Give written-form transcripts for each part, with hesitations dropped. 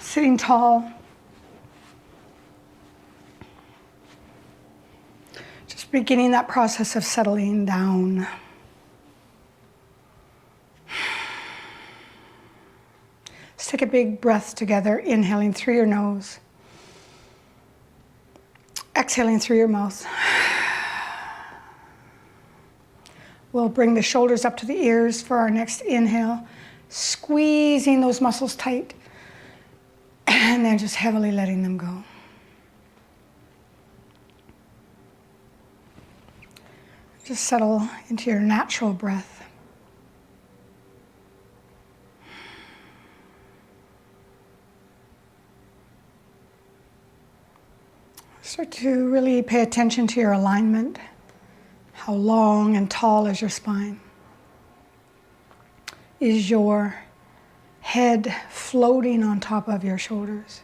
Sitting tall. Just beginning that process of settling down. Let's take a big breath together, inhaling through your nose. Exhaling through your mouth. We'll bring the shoulders up to the ears for our next inhale, squeezing those muscles tight, and then just heavily letting them go. Just settle into your natural breath. Start to really pay attention to your alignment. How long and tall is your spine? Is your head floating on top of your shoulders?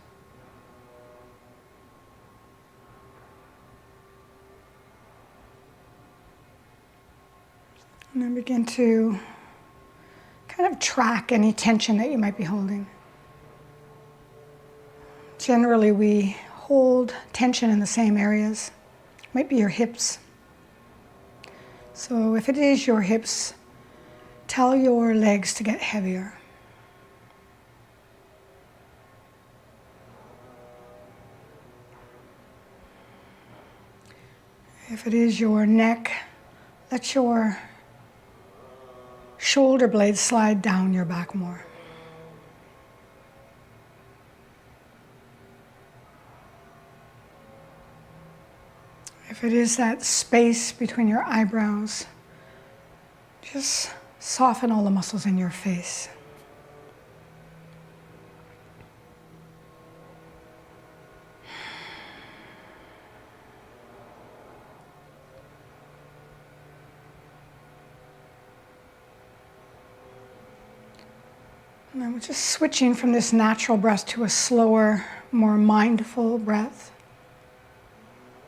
And then begin to kind of track any tension that you might be holding. Generally, we hold tension in the same areas. It might be your hips. So if it is your hips, tell your legs to get heavier. If it is your neck, let your shoulder blades slide down your back more. If it is that space between your eyebrows, just soften all the muscles in your face. And then we're just switching from this natural breath to a slower, more mindful breath.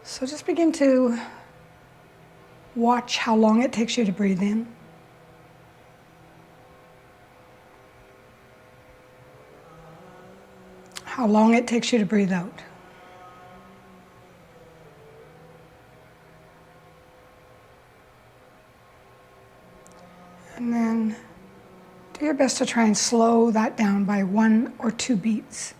So just begin to watch how long it takes you to breathe in. How long it takes you to breathe out. And then do your best to try and slow that down by 1 or 2 beats.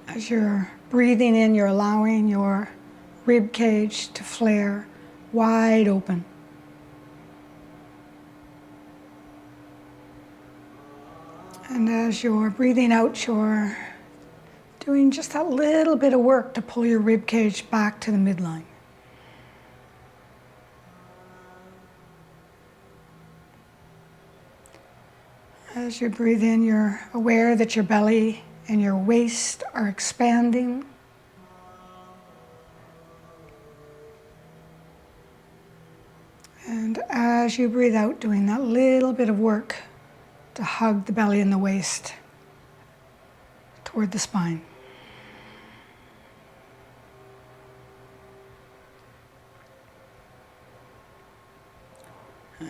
As you're breathing in, you're allowing your rib cage to flare wide open. And as you're breathing out, you're doing just that little bit of work to pull your rib cage back to the midline. As you breathe in, you're aware that your belly and your waist are expanding. And as you breathe out, doing that little bit of work to hug the belly and the waist toward the spine.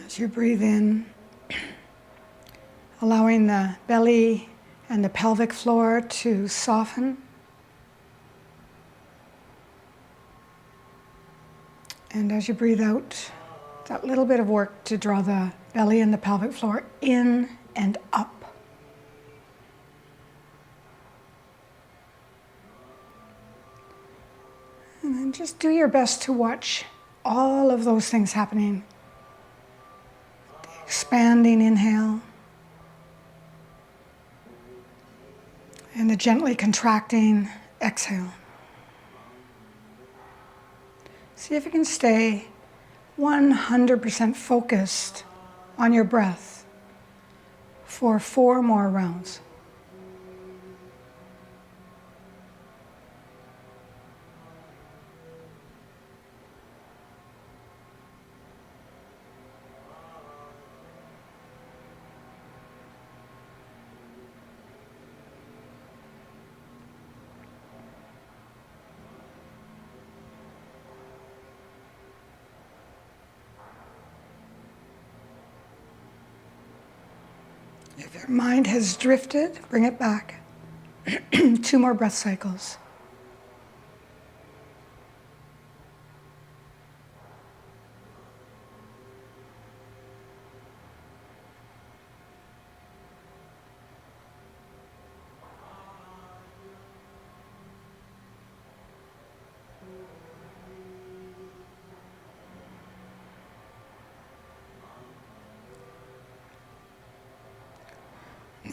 As you breathe in, allowing the belly and the pelvic floor to soften. And as you breathe out, that little bit of work to draw the belly and the pelvic floor in and up. And then just do your best to watch all of those things happening. The expanding inhale. And the gently contracting exhale. See if you can stay 100% focused on your breath for 4 more rounds. If your mind has drifted, bring it back. 2 more breath cycles.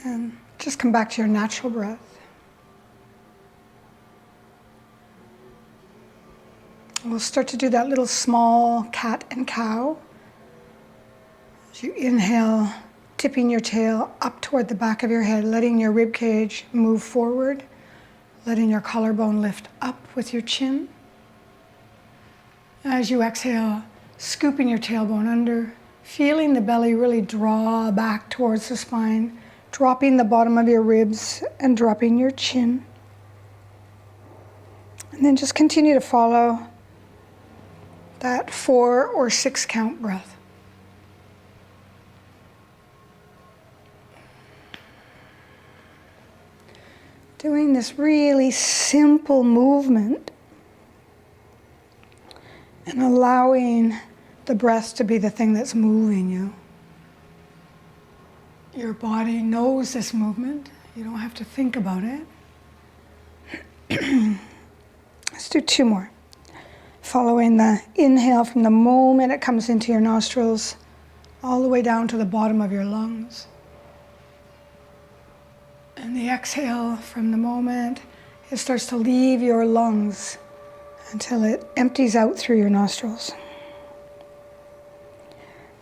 And just come back to your natural breath. We'll start to do that little small cat and cow. As you inhale, tipping your tail up toward the back of your head, letting your rib cage move forward, letting your collarbone lift up with your chin. As you exhale, scooping your tailbone under, feeling the belly really draw back towards the spine, dropping the bottom of your ribs and dropping your chin. And then just continue to follow that 4 or 6 count breath. Doing this really simple movement and allowing the breath to be the thing that's moving you. Your body knows this movement. You don't have to think about it. Let's do 2 more. Following the inhale from the moment it comes into your nostrils, all the way down to the bottom of your lungs. And the exhale from the moment it starts to leave your lungs until it empties out through your nostrils.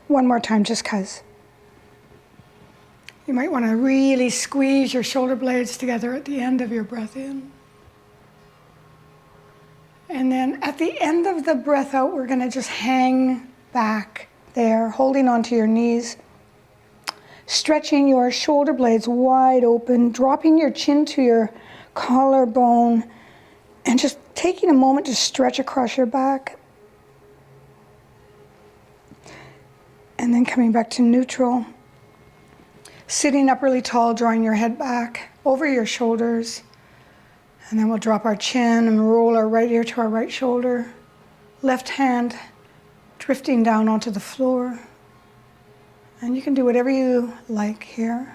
1 more time, just 'cause. You might want to really squeeze your shoulder blades together at the end of your breath in. And then at the end of the breath out, we're going to just hang back there, holding onto your knees, stretching your shoulder blades wide open, dropping your chin to your collarbone, and just taking a moment to stretch across your back. And then coming back to neutral. Sitting up really tall, drawing your head back over your shoulders. And then we'll drop our chin and roll our right ear to our right shoulder. Left hand drifting down onto the floor. And you can do whatever you like here.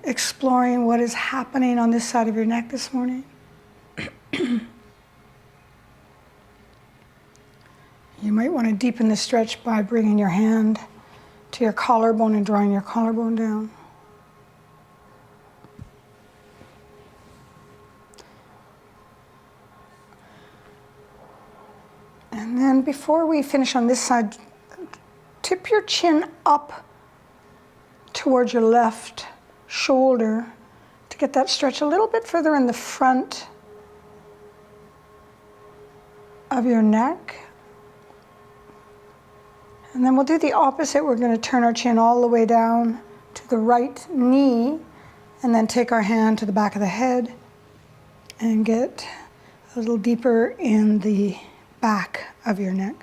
Exploring what is happening on this side of your neck this morning. You might want to deepen the stretch by bringing your hand to your collarbone and drawing your collarbone down. And then before we finish on this side, tip your chin up towards your left shoulder to get that stretch a little bit further in the front of your neck. And then we'll do the opposite. We're going to turn our chin all the way down to the right knee and then take our hand to the back of the head and get a little deeper in the back of your neck.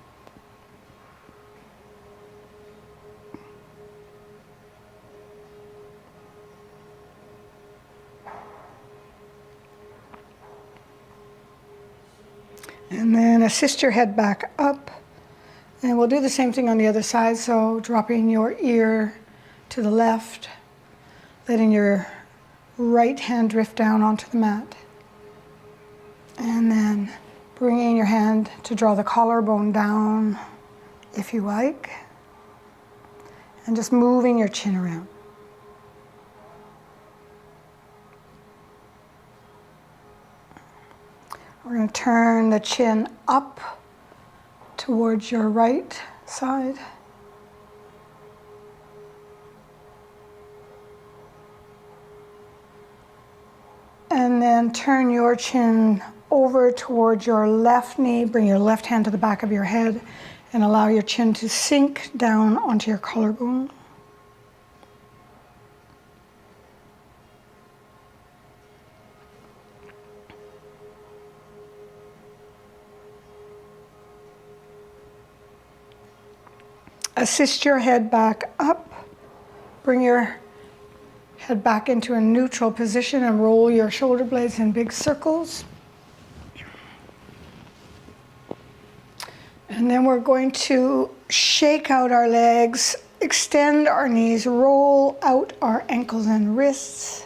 And then assist your head back up. And we'll do the same thing on the other side. So dropping your ear to the left, letting your right hand drift down onto the mat. And then bringing your hand to draw the collarbone down, if you like. And just moving your chin around. We're going to turn the chin up towards your right side. And then turn your chin over towards your left knee. Bring your left hand to the back of your head and allow your chin to sink down onto your collarbone. Assist your head back up bring your head back into a neutral position and roll your shoulder blades in big circles. And then we're going to shake out our legs, extend our knees, roll out our ankles and wrists.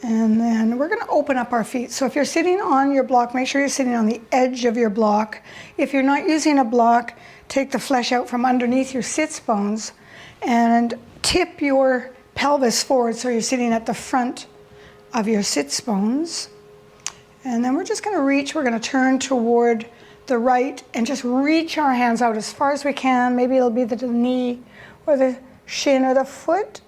And then we're going to open up our feet. So if you're sitting on your block, make sure you're sitting on the edge of your block. If you're not using a block, take the flesh out from underneath your sits bones and tip your pelvis forward so you're sitting at the front of your sits bones. And then we're just going to reach, we're going to turn toward the right and just reach our hands out as far as we can. Maybe it'll be the knee or the shin or the foot.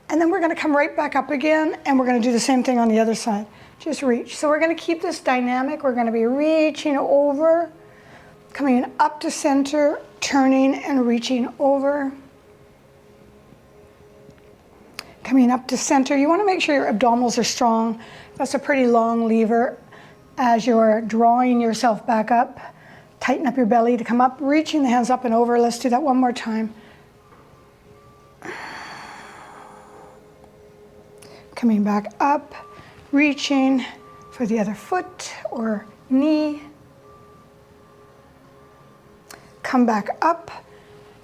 And then we're going to come right back up again, and we're going to do the same thing on the other side. Just reach. So we're going to keep this dynamic. We're going to be reaching over, coming up to center, turning and reaching over. Coming up to center. You want to make sure your abdominals are strong. That's a pretty long lever as you're drawing yourself back up. Tighten up your belly to come up, reaching the hands up and over. Let's do that one more time. Coming back up, reaching for the other foot or knee. Come back up,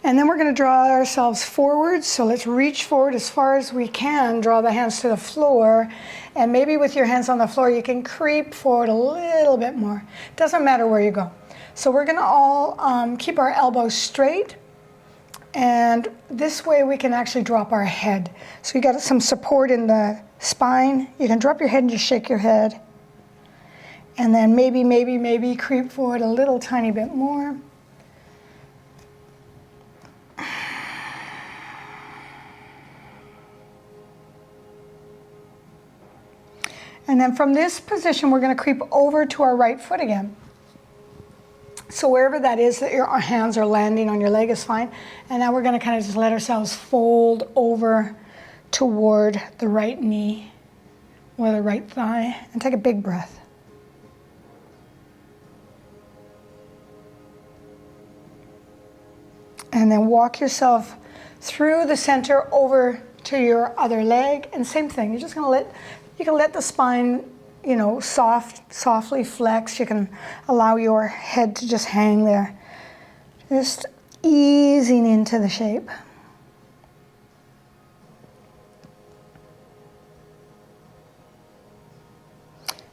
and then we're going to draw ourselves forward. So let's reach forward as far as we can, draw the hands to the floor, and maybe with your hands on the floor, you can creep forward a little bit more. Doesn't matter where you go. So we're going to all keep our elbows straight, and this way we can actually drop our head. So you got some support in the spine. You can drop your head and just shake your head. And then maybe creep forward a little tiny bit more. And then from this position, we're going to creep over to our right foot again. So wherever that is that your hands are landing on your leg is fine. And now we're going to kind of just let ourselves fold over toward the right knee or the right thigh and take a big breath. And then walk yourself through the center over to your other leg, and same thing. You're just going to let the spine, softly flex. You can allow your head to just hang there, just easing into the shape.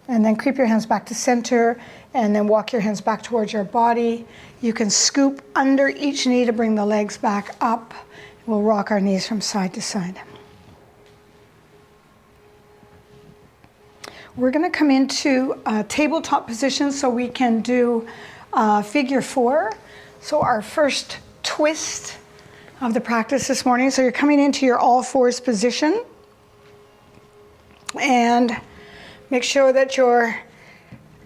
And then creep your hands back to center, and then walk your hands back towards your body. You can scoop under each knee to bring the legs back up. We'll rock our knees from side to side. We're going to come into a tabletop position so we can do figure 4. So our first twist of the practice this morning. So you're coming into your all fours position, and make sure that your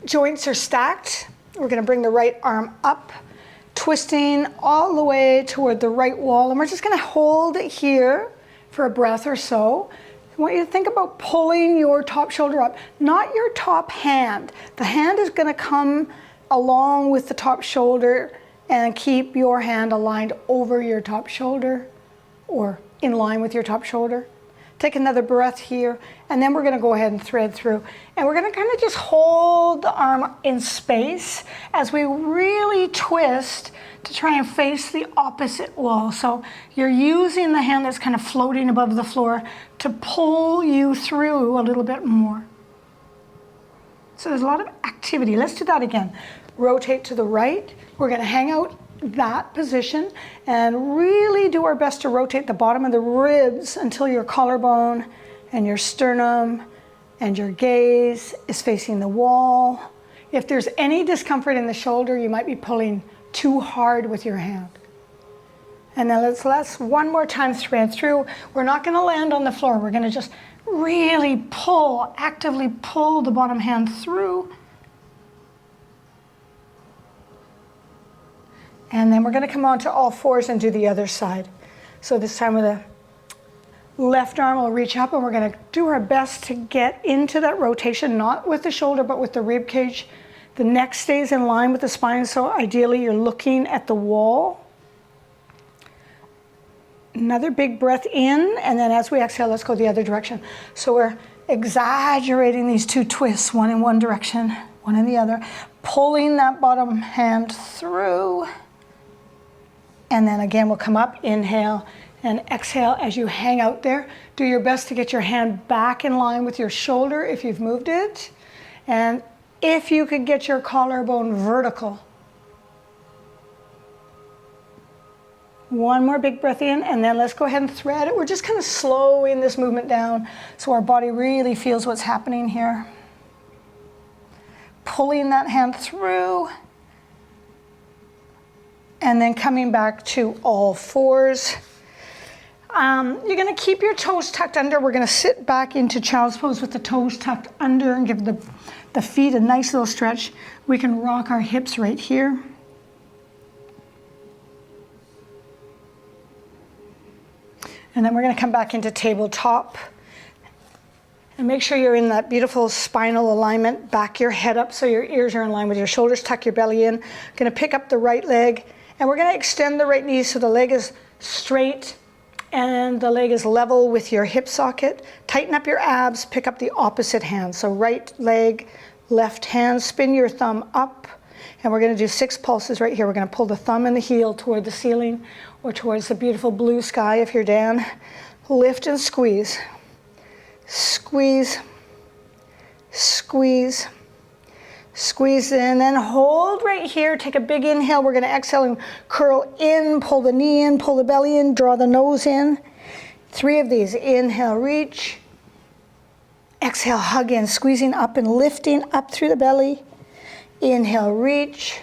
joints are stacked. We're going to bring the right arm up, twisting all the way toward the right wall, and we're just going to hold it here for a breath or so. I want you to think about pulling your top shoulder up, not your top hand. The hand is going to come along with the top shoulder, and keep your hand aligned over your top shoulder or in line with your top shoulder. Take another breath here, and then we're going to go ahead and thread through. And we're going to kind of just hold the arm in space as we really twist to try and face the opposite wall. So you're using the hand that's kind of floating above the floor to pull you through a little bit more. So there's a lot of activity. Let's do that again. Rotate to the right. We're going to hang out that position and really do our best to rotate the bottom of the ribs until your collarbone and your sternum and your gaze is facing the wall. If there's any discomfort in the shoulder, you might be pulling too hard with your hand. And then let's one more time thread through. We're not going to land on the floor. We're going to just really pull, actively pull the bottom hand through. And then we're going to come on to all fours and do the other side. So this time with the left arm, we'll reach up, and we're going to do our best to get into that rotation, not with the shoulder, but with the rib cage The neck stays in line with the spine, so ideally you're looking at the wall. Another big breath in, and then as we exhale, let's go the other direction. So we're exaggerating these two twists, one in one direction, one in the other, pulling that bottom hand through. And then again, we'll come up, inhale, and exhale as you hang out there. Do your best to get your hand back in line with your shoulder if you've moved it. And if you could get your collarbone vertical. One more big breath in, and then let's go ahead and thread it. We're just kind of slowing this movement down so our body really feels what's happening here. Pulling that hand through, and then coming back to all fours. You're going to keep your toes tucked under. We're going to sit back into child's pose with the toes tucked under and give the feet a nice little stretch. We can rock our hips right here. And then we're going to come back into tabletop. And make sure you're in that beautiful spinal alignment. Back your head up so your ears are in line with your shoulders. Tuck your belly in. Going to pick up the right leg. And we're going to extend the right knee so the leg is straight and the leg is level with your hip socket. Tighten up your abs. Pick up the opposite hand. So right leg, left hand. Spin your thumb up. And we're going to do 6 pulses right here. We're going to pull the thumb and the heel toward the ceiling or towards the beautiful blue sky if you're Dan. Lift and squeeze. Squeeze. Squeeze. Squeeze in, then hold right here. Take a big inhale. We're going to exhale and curl in. Pull the knee in, pull the belly in, draw the nose in. 3 of these. Inhale, reach. Exhale, hug in, squeezing up and lifting up through the belly. Inhale, reach.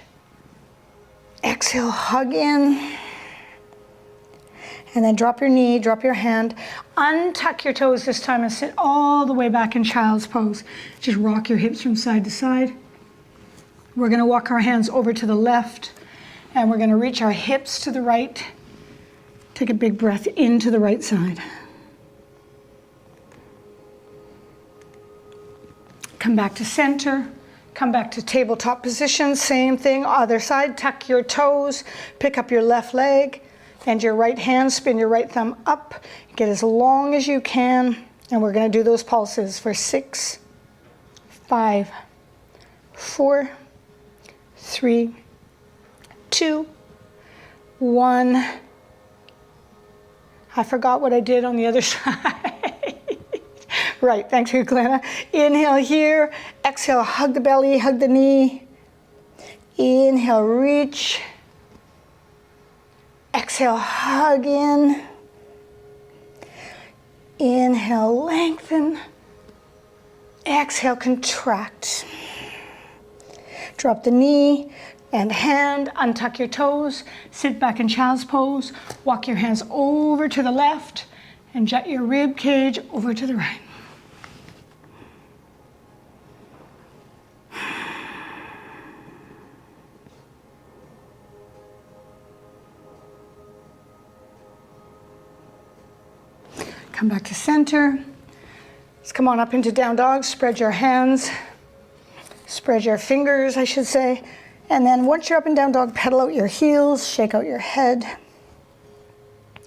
Exhale, hug in. And then drop your knee, drop your hand. Untuck your toes this time and sit all the way back in child's pose. Just rock your hips from side to side. We're going to walk our hands over to the left and we're going to reach our hips to the right. Take a big breath into the right side. Come back to center. Come back to tabletop position, same thing, other side, tuck your toes, pick up your left leg and your right hand, spin your right thumb up, get as long as you can, and we're gonna do those pulses for 6, 5, 4, 3, 2, 1. I forgot what I did on the other side. Right, thanks for Glenna. Inhale here, exhale, hug the belly, hug the knee. Inhale, reach. Exhale, hug in. Inhale, lengthen. Exhale, contract. Drop the knee and hand, untuck your toes, sit back in child's pose, walk your hands over to the left and jut your rib cage over to the right. Come back to center. Let's come on up into down dog. Spread your hands. Spread your fingers, I should say. And then once you're up in down dog, pedal out your heels, shake out your head.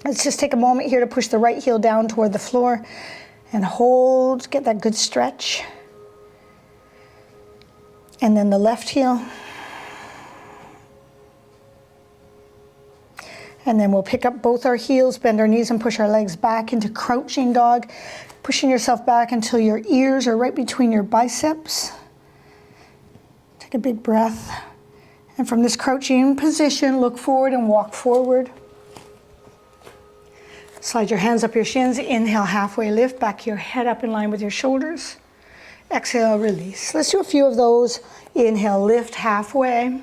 Let's just take a moment here to push the right heel down toward the floor and hold, get that good stretch. And then the left heel. And then we'll pick up both our heels, bend our knees and push our legs back into crouching dog, pushing yourself back until your ears are right between your biceps. Take a big breath. And from this crouching position, look forward and walk forward. Slide your hands up your shins. Inhale, halfway lift, back your head up in line with your shoulders. Exhale, release. Let's do a few of those. Inhale, lift halfway.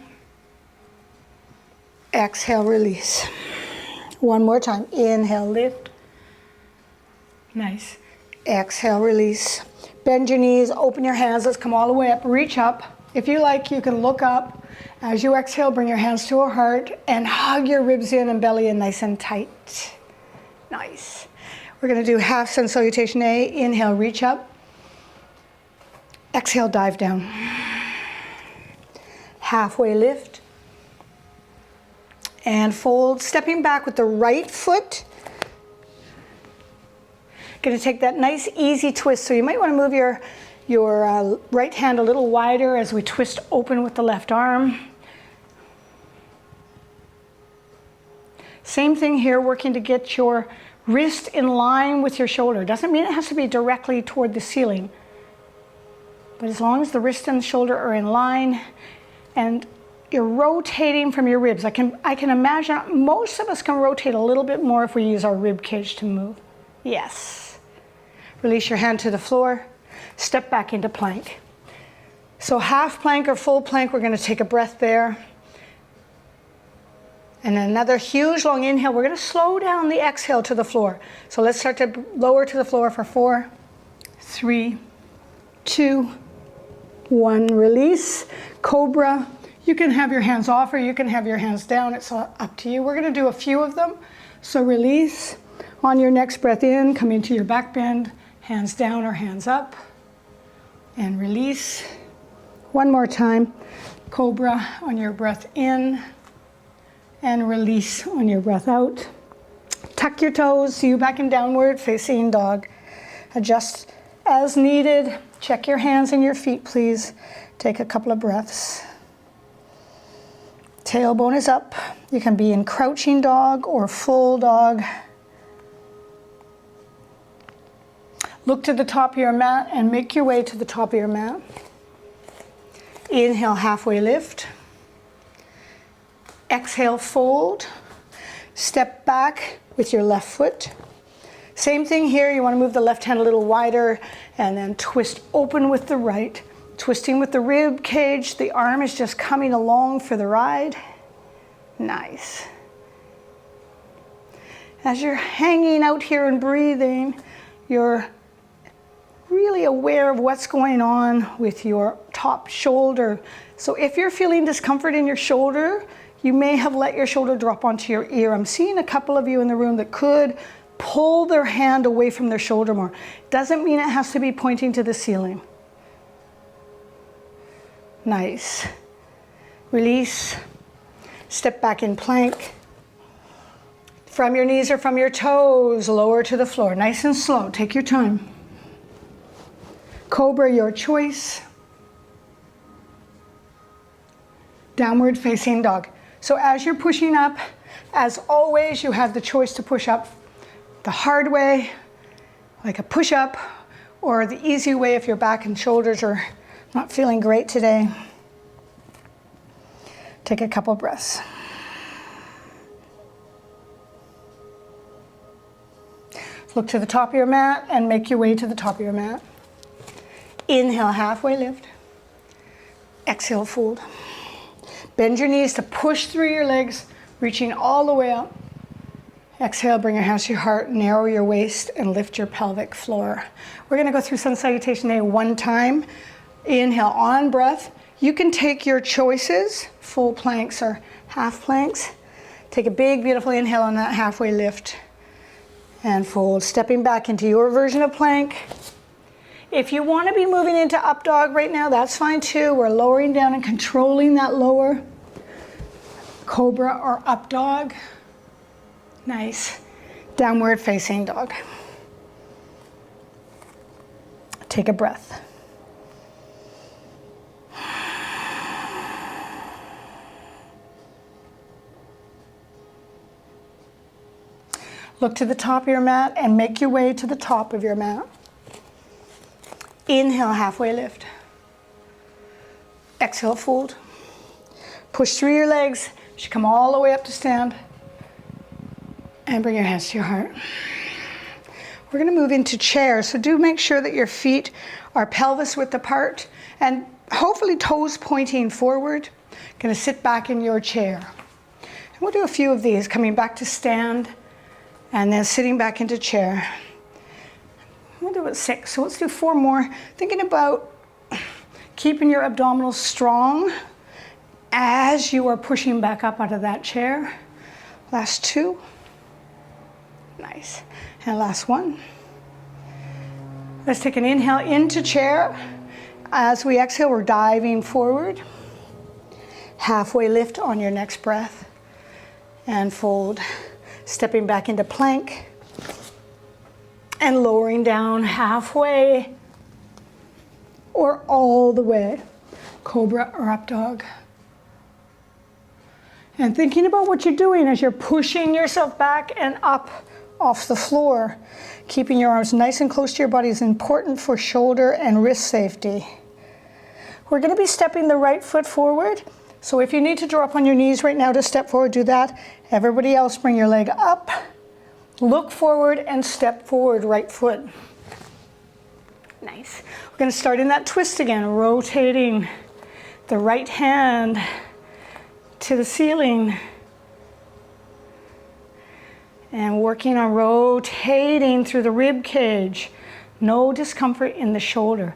Exhale, release. One more time. Inhale, lift. Nice. Exhale, release. Bend your knees, open your hands. Let's come all the way up. Reach up. If you like, you can look up. As you exhale, bring your hands to a heart and hug your ribs in and belly in nice and tight. Nice. We're going to do half sun salutation A. Inhale, reach up. Exhale, dive down. halfway lift. And fold, stepping back with the right foot. Gonna take that nice easy twist. So you might wanna move your right hand a little wider as we twist open with the left arm. Same thing here, working to get your wrist in line with your shoulder. Doesn't mean it has to be directly toward the ceiling. But as long as the wrist and the shoulder are in line and you're rotating from your ribs. I can imagine most of us can rotate a little bit more if we use our rib cage to move. Yes. Release your hand to the floor. Step back into plank. So half plank or full plank, we're going to take a breath there. And another huge long inhale. We're going to slow down the exhale to the floor. So let's start to lower to the floor for 4, 3, 2, 1. Release. Cobra. You can have your hands off or you can have your hands down. It's up to you. We're going to do a few of them. So release. On your next breath in, come into your back bend. Hands down or hands up. And release. One more time. Cobra on your breath in. And release on your breath out. Tuck your toes. See you back in downward facing dog. Adjust as needed. Check your hands and your feet, please. Take a couple of breaths. Tailbone is up. You can be in crouching dog or full dog. Look to the top of your mat and make your way to the top of your mat. Inhale, halfway lift. Exhale, fold. Step back with your left foot. Same thing here. You want to move the left hand a little wider and then twist open with the right. Twisting with the rib cage, the arm is just coming along for the ride. Nice. As you're hanging out here and breathing, you're really aware of what's going on with your top shoulder. So if you're feeling discomfort in your shoulder, you may have let your shoulder drop onto your ear. I'm seeing a couple of you in the room that could pull their hand away from their shoulder more. Doesn't mean it has to be pointing to the ceiling. Nice. Release. Step back in plank. From your knees or from your toes, lower to the floor. Nice and slow. Take your time. Cobra, your choice. Downward facing dog. So as you're pushing up, as always, you have the choice to push up the hard way, like a push-up, or the easy way if your back and shoulders are not feeling great today. Take a couple breaths. Look to the top of your mat and make your way to the top of your mat. Inhale, halfway lift. Exhale, fold. Bend your knees to push through your legs, reaching all the way up. Exhale, bring your hands to your heart, narrow your waist, and lift your pelvic floor. We're going to go through Sun Salutation A one time. Inhale, on breath. You can take your choices, full planks or half planks. Take a big, beautiful inhale on that halfway lift. And fold, stepping back into your version of plank. If you want to be moving into up dog right now, that's fine too. We're lowering down and controlling that lower. Cobra or up dog. Nice. Downward facing dog. Take a breath. Look to the top of your mat and make your way to the top of your mat. Inhale, halfway lift. Exhale, fold. Push through your legs. You should come all the way up to stand. And bring your hands to your heart. We're going to move into chair, so do make sure that your feet are pelvis width apart and hopefully toes pointing forward. Going to sit back in your chair. And we'll do a few of these, coming back to stand and then sitting back into chair. We'll do about 6, so let's do 4 more. Thinking about keeping your abdominals strong as you are pushing back up out of that chair. Last 2. Nice. And last 1. Let's take an inhale into chair. As we exhale, we're diving forward. Halfway lift on your next breath. And fold. Stepping back into plank. And lowering down halfway or all the way. Cobra or up dog. And thinking about what you're doing as you're pushing yourself back and up off the floor. Keeping your arms nice and close to your body is important for shoulder and wrist safety. We're going to be stepping the right foot forward. So if you need to drop on your knees right now to step forward, do that. Everybody else, bring your leg up, look forward, and step forward, right foot. Nice. We're going to start in that twist again, rotating the right hand to the ceiling. And working on rotating through the rib cage. No discomfort in the shoulder.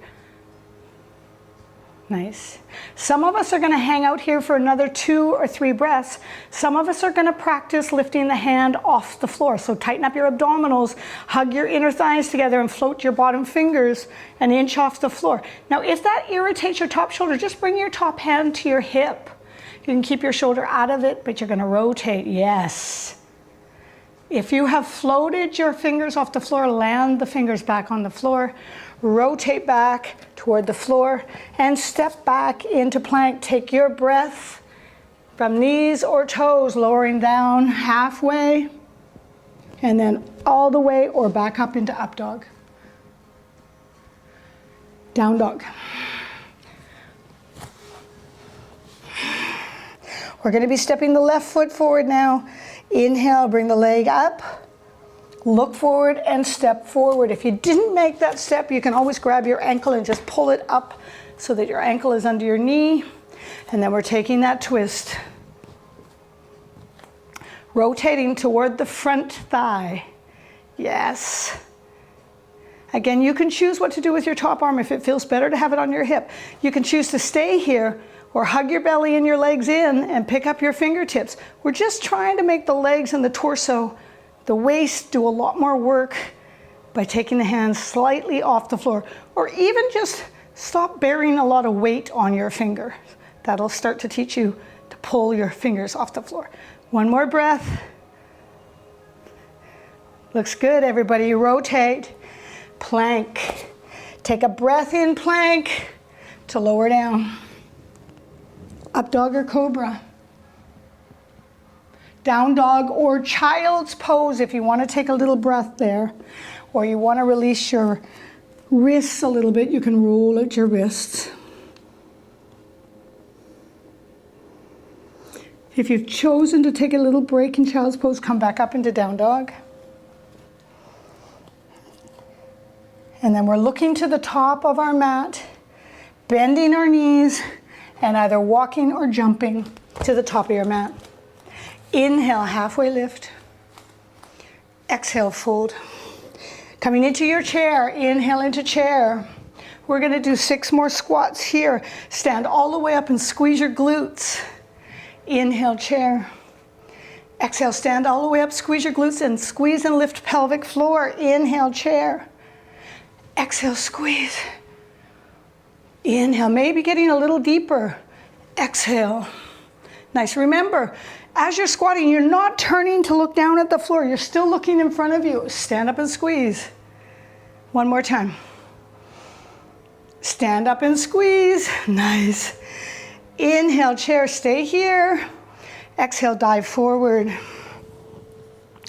Nice. Some of us are going to hang out here for another 2 or 3 breaths. Some of us are going to practice lifting the hand off the floor. So tighten up your abdominals, hug your inner thighs together, and float your bottom fingers an inch off the floor. Now, if that irritates your top shoulder, just bring your top hand to your hip. You can keep your shoulder out of it, but you're going to rotate. Yes. If you have floated your fingers off the floor, land the fingers back on the floor. Rotate back toward the floor and step back into plank. Take your breath from knees or toes, lowering down halfway and then all the way or back up into up dog. Down dog. We're going to be stepping the left foot forward now. Inhale, bring the leg up. Look forward and step forward. If you didn't make that step, you can always grab your ankle and just pull it up so that your ankle is under your knee. And then we're taking that twist. Rotating toward the front thigh. Yes. Again, you can choose what to do with your top arm if it feels better to have it on your hip. You can choose to stay here or hug your belly and your legs in and pick up your fingertips. We're just trying to make the legs and the torso, the waist, do a lot more work by taking the hands slightly off the floor, or even just stop bearing a lot of weight on your finger. That'll start to teach you to pull your fingers off the floor. One more breath. Looks good, everybody. Rotate. Plank. Take a breath in plank to lower down. Up dog or cobra. Down dog or child's pose if you want to take a little breath there, or you want to release your wrists a little bit, you can roll at your wrists. If you've chosen to take a little break in child's pose, come back up into down dog. And then we're looking to the top of our mat, bending our knees, and either walking or jumping to the top of your mat. Inhale, halfway lift. Exhale, fold. Coming into your chair, inhale into chair. We're going to do 6 more squats here. Stand all the way up and squeeze your glutes. Inhale, chair. Exhale, stand all the way up, squeeze your glutes, and squeeze and lift pelvic floor. Inhale, chair. Exhale, squeeze. Inhale, maybe getting a little deeper. Exhale. Nice. Remember, as you're squatting, you're not turning to look down at the floor. You're still looking in front of you. Stand up and squeeze. One more time. Stand up and squeeze. Nice. Inhale, chair, stay here. Exhale, dive forward.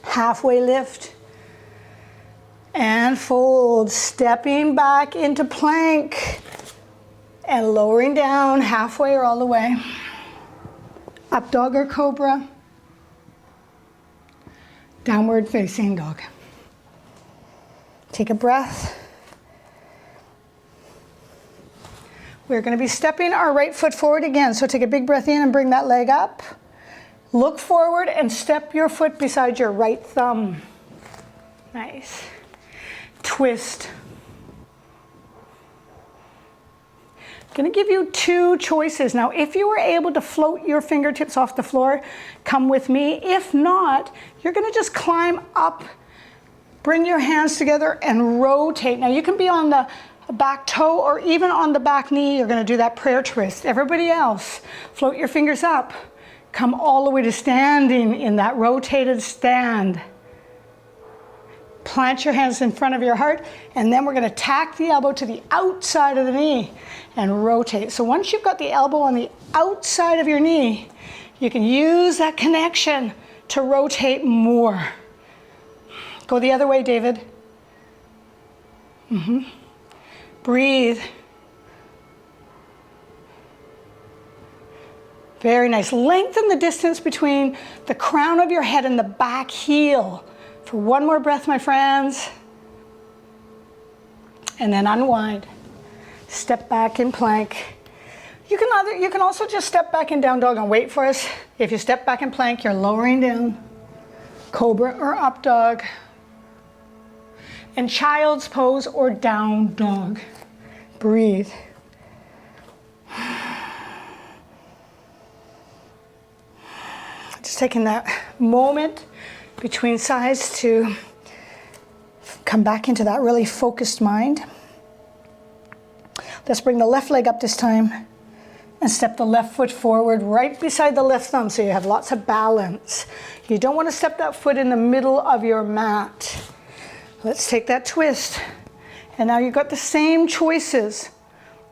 Halfway lift. And fold. Stepping back into plank. And lowering down halfway or all the way. Up dog or cobra. Downward facing dog. Take a breath. We're going to be stepping our right foot forward again. So take a big breath in and bring that leg up. Look forward and step your foot beside your right thumb. Nice. Twist. I'm going to give you 2 choices. Now, if you were able to float your fingertips off the floor, come with me. If not, you're going to just climb up, bring your hands together and rotate. Now, you can be on the back toe or even on the back knee, you're going to do that prayer twist. Everybody else, float your fingers up. Come all the way to standing in that rotated stand. Plant your hands in front of your heart, and then we're going to tack the elbow to the outside of the knee and rotate. So once you've got the elbow on the outside of your knee, you can use that connection to rotate more. Go the other way, David. Breathe. Very nice. Lengthen the distance between the crown of your head and the back heel. For one more breath, my friends. And then unwind. Step back in plank. You can also just step back in down dog and wait for us. If you step back in plank, you're lowering down. Cobra or up dog. And child's pose or down dog. Breathe. Just taking that moment between sides to come back into that really focused mind. Let's bring the left leg up this time and step the left foot forward right beside the left thumb so you have lots of balance. You don't want to step that foot in the middle of your mat. Let's take that twist. And now you've got the same choices.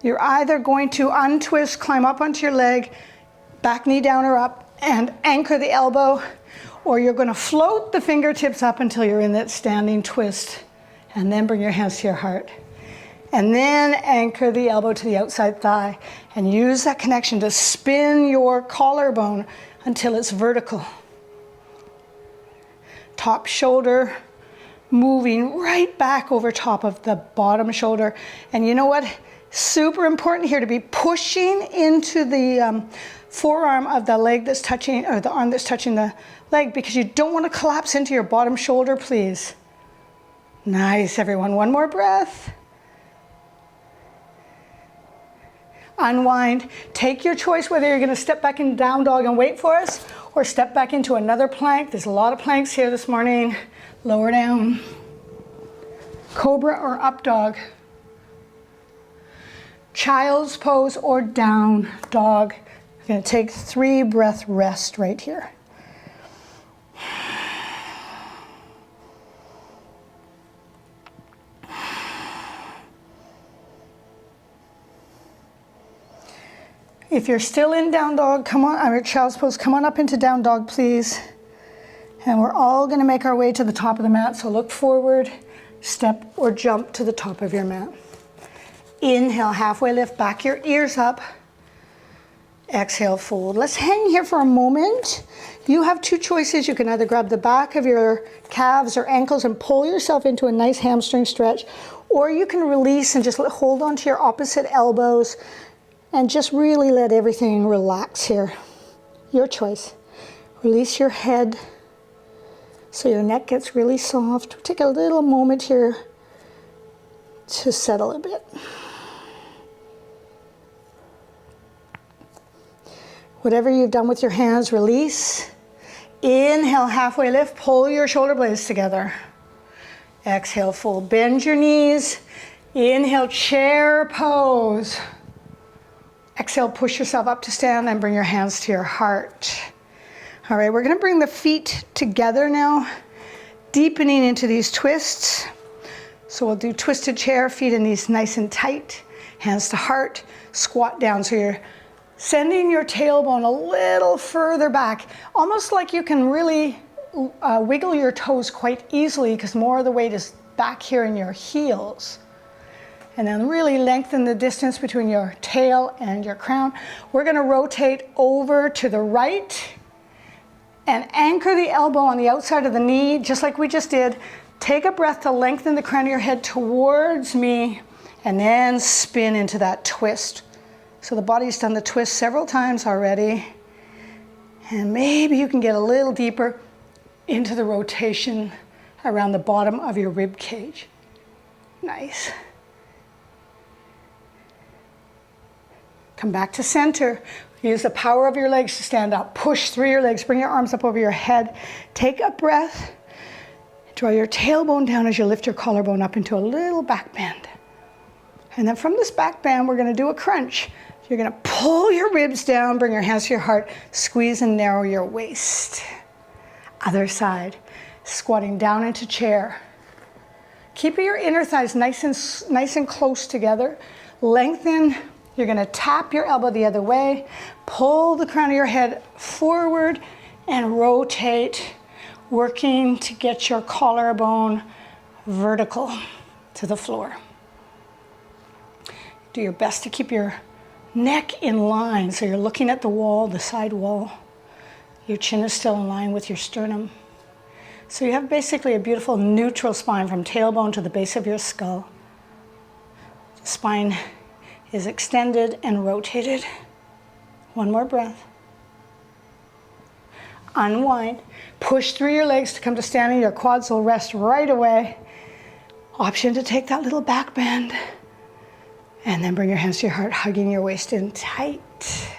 You're either going to untwist, climb up onto your leg, back knee down or up, and anchor the elbow, or you're going to float the fingertips up until you're in that standing twist, and then bring your hands to your heart. And then anchor the elbow to the outside thigh, and use that connection to spin your collarbone until it's vertical. Top shoulder moving right back over top of the bottom shoulder. And you know what? Super important here to be pushing into the forearm of the leg that's touching, or the arm that's touching the leg, because you don't want to collapse into your bottom shoulder, please. Nice, everyone. One more breath. Unwind. Take your choice whether you're going to step back in down dog and wait for us, or step back into another plank. There's a lot of planks here this morning. Lower down. Cobra or up dog. Child's pose or down dog. We're going to take 3 breath rest right here. If you're still in down dog, come on, or child's pose, come on up into down dog, please. And we're all going to make our way to the top of the mat. So look forward, step or jump to the top of your mat. Inhale, halfway lift, back your ears up. Exhale, fold. Let's hang here for a moment. You have 2 choices. You can either grab the back of your calves or ankles and pull yourself into a nice hamstring stretch, or you can release and just hold on to your opposite elbows and just really let everything relax here. Your choice. Release your head so your neck gets really soft. Take a little moment here to settle a bit. Whatever you've done with your hands, release. Inhale, halfway lift, pull your shoulder blades together. Exhale, fold, bend your knees. Inhale, chair pose. Exhale, push yourself up to stand and bring your hands to your heart. All right, we're gonna bring the feet together now, deepening into these twists. So we'll do twisted chair, feet in these nice and tight, hands to heart, squat down. So you're sending your tailbone a little further back, almost like you can really wiggle your toes quite easily because more of the weight is back here in your heels. And then really lengthen the distance between your tail and your crown. We're gonna rotate over to the right and anchor the elbow on the outside of the knee, just like we just did. Take a breath to lengthen the crown of your head towards me, and then spin into that twist. So the body's done the twist several times already. And maybe you can get a little deeper into the rotation around the bottom of your rib cage. Nice. Come back to center. Use the power of your legs to stand up. Push through your legs. Bring your arms up over your head. Take a breath. Draw your tailbone down as you lift your collarbone up into a little back bend. And then from this back bend, we're going to do a crunch. You're going to pull your ribs down, bring your hands to your heart, squeeze and narrow your waist. Other side, squatting down into chair. Keep your inner thighs nice and close together. Lengthen. You're going to tap your elbow the other way, pull the crown of your head forward and rotate, working to get your collarbone vertical to the floor. Do your best to keep your neck in line, so you're looking at the wall, the side wall. Your chin is still in line with your sternum. So you have basically a beautiful neutral spine from tailbone to the base of your skull. The spine is extended and rotated. One more breath. Unwind. Push through your legs to come to standing. Your quads will rest right away. Option to take that little back bend. And then bring your hands to your heart, hugging your waist in tight.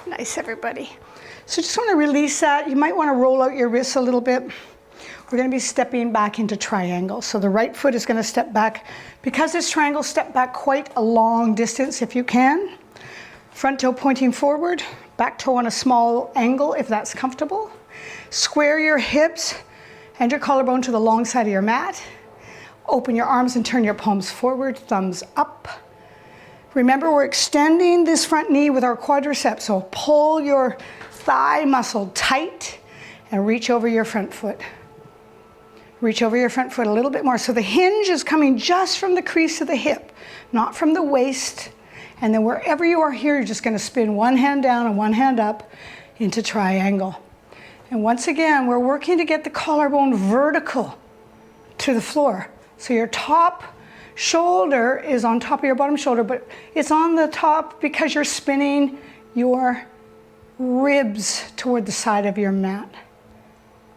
Nice, everybody. So just want to release that. You might want to roll out your wrists a little bit. We're going to be stepping back into triangle. So the right foot is going to step back. Because it's triangle, step back quite a long distance if you can. Front toe pointing forward, back toe on a small angle if that's comfortable. Square your hips and your collarbone to the long side of your mat. Open your arms and turn your palms forward, thumbs up. Remember, we're extending this front knee with our quadriceps, so pull your thigh muscle tight and reach over your front foot. Reach over your front foot a little bit more. So the hinge is coming just from the crease of the hip, not from the waist. And then wherever you are here, you're just going to spin one hand down and one hand up into triangle. And once again, we're working to get the collarbone vertical to the floor. So your top shoulder is on top of your bottom shoulder, but it's on the top because you're spinning your ribs toward the side of your mat.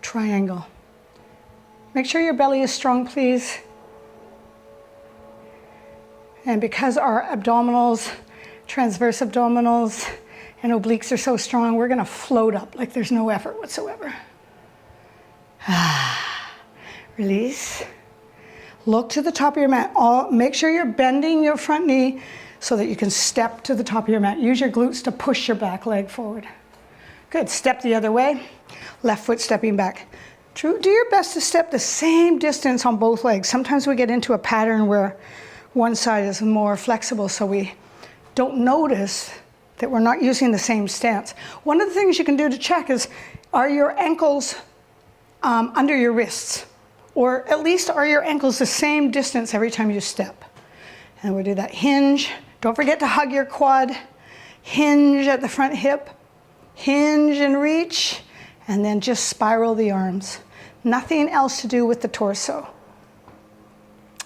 Triangle. Make sure your belly is strong, please. And because our abdominals, transverse abdominals, and obliques are so strong, we're gonna float up like there's no effort whatsoever. Release. Look to the top of your mat. Make sure you're bending your front knee so that you can step to the top of your mat. Use your glutes to push your back leg forward. Good, step the other way. Left foot stepping back. Do your best to step the same distance on both legs. Sometimes we get into a pattern where one side is more flexible, so we don't notice that we're not using the same stance. One of the things you can do to check is, are your ankles under your wrists? Or at least are your ankles the same distance every time you step? And we'll do that hinge. Don't forget to hug your quad. Hinge at the front hip. Hinge and reach. And then just spiral the arms. Nothing else to do with the torso.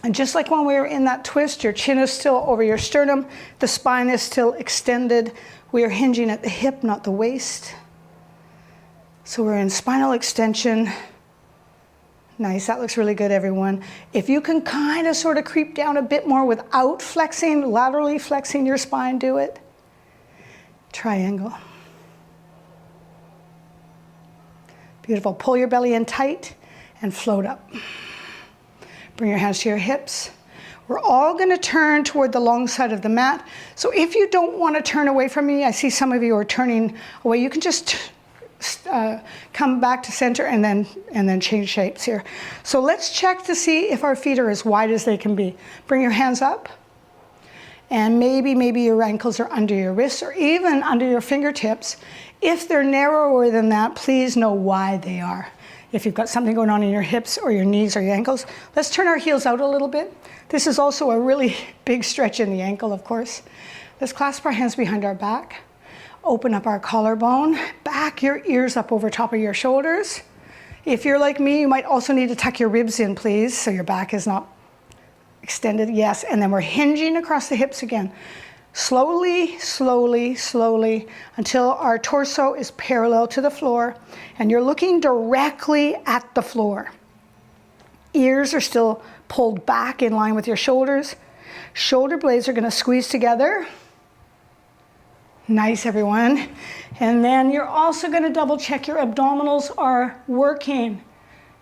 And just like when we were in that twist, your chin is still over your sternum. The spine is still extended. We are hinging at the hip, not the waist. So we're in spinal extension. Nice, that looks really good, everyone. If you can kind of sort of creep down a bit more without flexing, laterally flexing your spine, do it. Triangle. Beautiful. Pull your belly in tight and float up. Bring your hands to your hips. We're all going to turn toward the long side of the mat. So if you don't want to turn away from me, I see some of you are turning away. You can just come back to center and then change shapes here. So let's check to see if our feet are as wide as they can be. Bring your hands up. And maybe your ankles are under your wrists or even under your fingertips. If they're narrower than that, please know why they are. If you've got something going on in your hips or your knees or your ankles, let's turn our heels out a little bit. This is also a really big stretch in the ankle, of course. Let's clasp our hands behind our back. Open up our collarbone. Back your ears up over top of your shoulders. If you're like me, you might also need to tuck your ribs in, please, so your back is not extended. Yes, and then we're hinging across the hips again. Slowly, slowly, slowly, until our torso is parallel to the floor and you're looking directly at the floor. Ears are still pulled back in line with your shoulders. Shoulder blades are going to squeeze together. Nice, everyone. And then you're also going to double check your abdominals are working.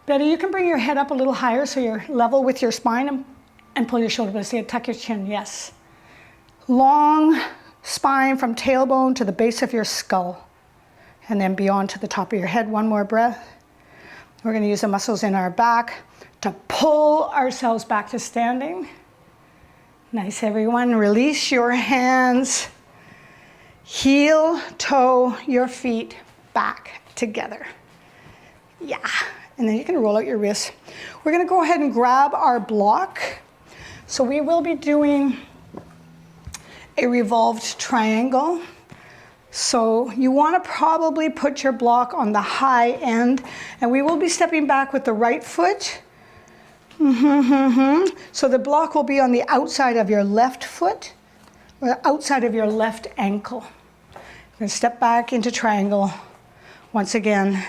Betty, you can bring your head up a little higher so you're level with your spine. and pull your shoulder blades together. Tuck your chin, yes. Long spine from tailbone to the base of your skull. And then beyond to the top of your head. One more breath. We're going to use the muscles in our back to pull ourselves back to standing. Nice, everyone. Release your hands. Heel, toe, your feet back together. Yeah. And then you can roll out your wrists. We're going to go ahead and grab our block. So we will be doing a revolved triangle. So you want to probably put your block on the high end, and we will be stepping back with the right foot. So the block will be on the outside of your left foot, or the outside of your left ankle. We're going to step back into triangle once again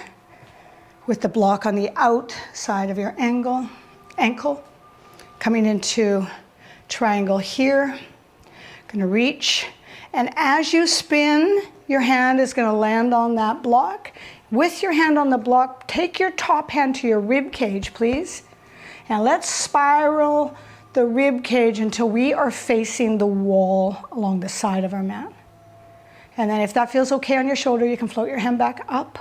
with the block on the outside of your ankle, coming into triangle here. Going to reach, and as you spin, your hand is going to land on that block. With your hand on the block, take your top hand to your rib cage, please. And let's spiral the rib cage until we are facing the wall along the side of our mat. And then if that feels okay on your shoulder, you can float your hand back up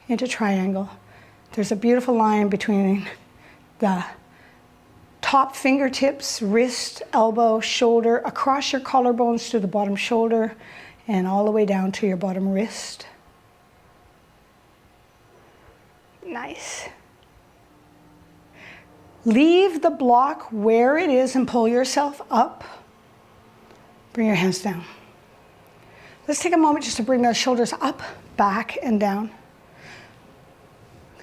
into triangle. There's a beautiful line between the top fingertips, wrist, elbow, shoulder, across your collarbones to the bottom shoulder, and all the way down to your bottom wrist. Nice. Leave the block where it is and pull yourself up. Bring your hands down. Let's take a moment just to bring those shoulders up, back, and down.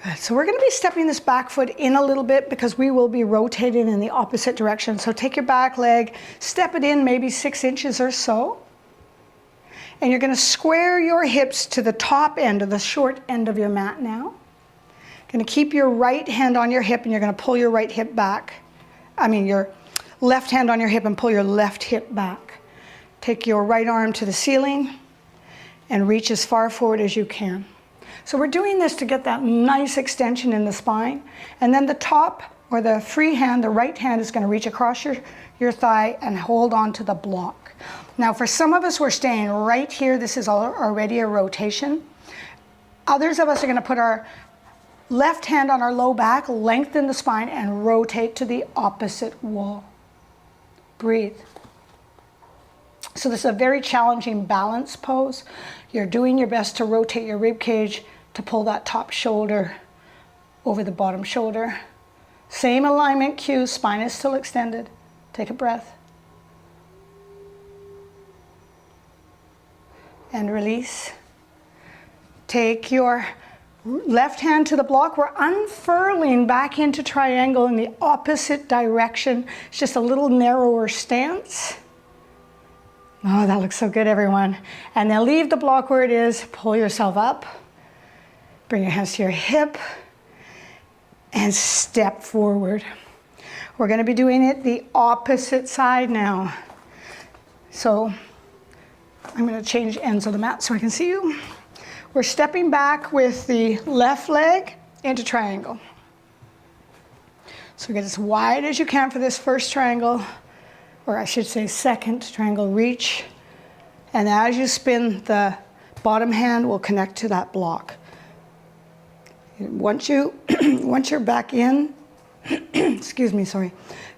Good. So we're going to be stepping this back foot in a little bit because we will be rotating in the opposite direction. So take your back leg, step it in maybe 6 inches or so. And you're going to square your hips to the top end or the short end of your mat now. Going to keep your right hand on your hip, and you're going to pull your right hip back. Your left hand on your hip and pull your left hip back. Take your right arm to the ceiling and reach as far forward as you can. So we're doing this to get that nice extension in the spine. And then the top, or the free hand, the right hand, is going to reach across your thigh and hold on to the block. Now for some of us, we're staying right here. This is already a rotation. Others of us are going to put our left hand on our low back, lengthen the spine, and rotate to the opposite wall. Breathe. So this is a very challenging balance pose. You're doing your best to rotate your rib cage to pull that top shoulder over the bottom shoulder. Same alignment cue, spine is still extended. Take a breath. And release. Take your left hand to the block. We're unfurling back into triangle in the opposite direction. It's just a little narrower stance. Oh, that looks so good, everyone. And then leave the block where it is. Pull yourself up. Bring your hands to your hip. And step forward. We're going to be doing it the opposite side now. So I'm going to change ends of the mat so I can see you. We're stepping back with the left leg into triangle. So get as wide as you can for this first triangle, or I should say second triangle. Reach. And as you spin, the bottom hand will connect to that block. Once you're back in, excuse me, sorry,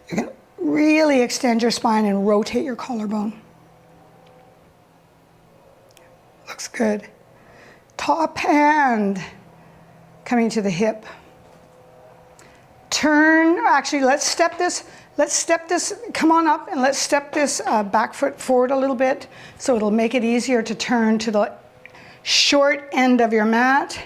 you're going to really extend your spine and rotate your collarbone. Looks good. Top hand coming to the hip. Turn, actually let's step this, come on up and let's step this back foot forward a little bit so it'll make it easier to turn to the short end of your mat.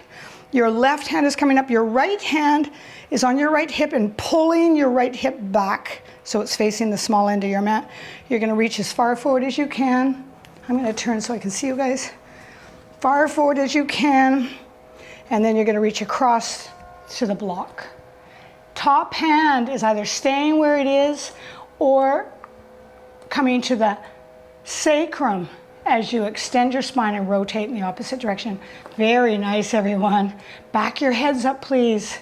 Your left hand is coming up, your right hand is on your right hip and pulling your right hip back so it's facing the small end of your mat. You're going to reach as far forward as you can. I'm going to turn so I can see you guys. Far forward as you can, and then you're going to reach across to the block. Top hand is either staying where it is or coming to the sacrum as you extend your spine and rotate in the opposite direction. Very nice, everyone. Back your heads up, please.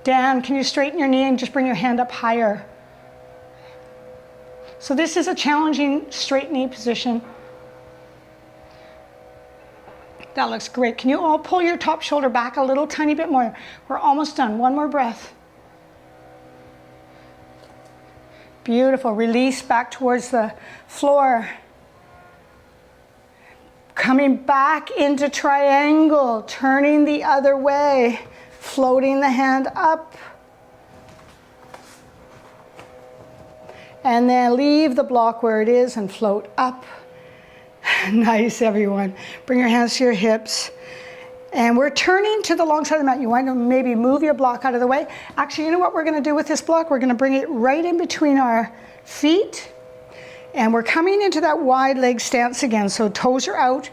Dan, can you straighten your knee and just bring your hand up higher? So this is a challenging straight knee position. That looks great. Can you all pull your top shoulder back a little tiny bit more? We're almost done. One more breath. Beautiful. Release back towards the floor. Coming back into triangle, turning the other way, floating the hand up. And then leave the block where it is and float up. Nice, everyone. Bring your hands to your hips. And we're turning to the long side of the mat. You want to maybe move your block out of the way. Actually, you know what we're going to do with this block? We're going to bring it right in between our feet. And we're coming into that wide leg stance again. So toes are out.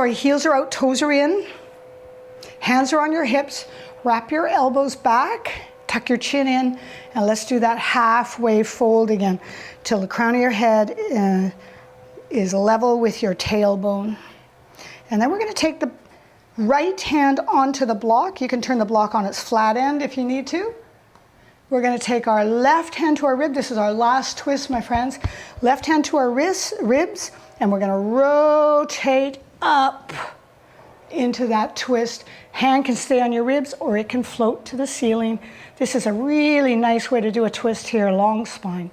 Heels are out, toes are in. Hands are on your hips. Wrap your elbows back. Tuck your chin in, and let's do that halfway fold again till the crown of your head is level with your tailbone. And then we're going to take the right hand onto the block. You can turn the block on its flat end if you need to. We're going to take our left hand to our rib. This is our last twist, my friends. Left hand to our ribs, and we're going to rotate up into that twist. Hand can stay on your ribs or it can float to the ceiling. This is a really nice way to do a twist here, long spine.